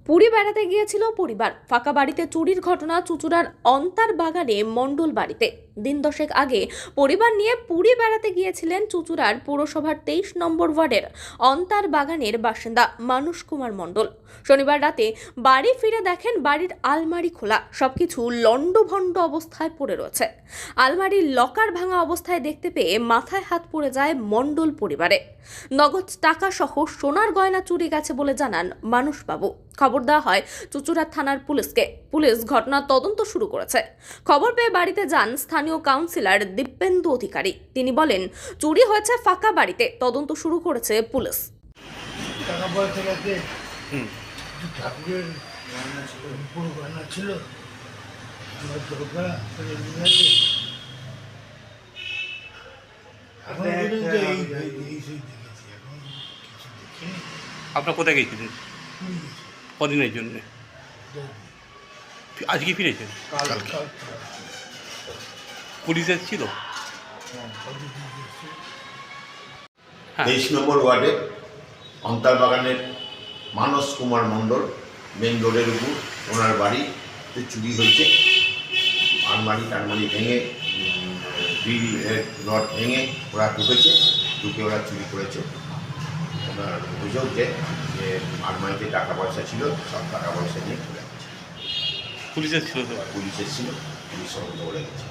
পুরী বেড়াতে গিয়েছিল পরিবার। ফাঁকা বাড়িতে চুরির ঘটনা চুঁচুড়ার অন্তার বাগানে মণ্ডল বাড়িতে। দিন দশেক আগে পরিবার নিয়ে পুরী বেড়াতে গিয়েছিলেন চুঁচুড়ার পৌরসভার 23 নম্বর ওয়ার্ডের অন্তার বাগানের বাসিন্দা মানস কুমার মণ্ডল। শনিবার রাতে বাড়ি ফিরে দেখেন বাড়ির আলমারি খোলা, সবকিছু লণ্ডভণ্ড অবস্থায় পড়ে রয়েছে। আলমারির লকার ভাঙা অবস্থায় দেখতে পেয়ে মাথায় হাত পড়ে যায় মণ্ডল পরিবারে। নগদ টাকা সহ সোনার গয়না চুরি গেছে বলে জানান মানসবাবু। খবর দেওয়া হয় চুঁচুড়া থানার পুলিশকে। পুলিশ ঘটনার তদন্ত শুরু করেছে। খবর পেয়ে বাড়িতে যান স্থানীয় কাউন্সিলর দিব্যেন্দু অধিকারী। তিনি বলেন, চুরি হয়েছে ফাঁকা বাড়িতে, তদন্ত শুরু করেছে পুলিশ। টাকা পয়সা থেকে ঠাকুরের পুরো গয়না ছিল, আমার দরকার নিয়ে আছে। এখন পর্যন্ত এই সেই দেখেছি, এখন কিছু দেখিনি। আপনার কোথায় গিয়েছিলেন? পুরী গেছি, কদিনের জন্য? আজকে ফিরেছেন? কাল পুলিশ এসেছিল? হ্যাঁ। 23 নম্বর ওয়ার্ডে অন্তার বাগানের মানস কুমার মণ্ডল মেন রোডের উপর ওনার বাড়িতে চুরি হয়েছে। আলমারি টালমারি ভেঙে গ্রিল রড ভেঙে ওরা ঢুকে ওরা চুরি করেছে। ওনার অভিযোগ যে আলমারিতে টাকা পয়সা ছিল, সব টাকা পয়সা নিয়ে চলে গেছে। পুলিশ এসেছিল তো? পুলিশ এসেছিল, পুলিশ তদন্ত করে গেছে।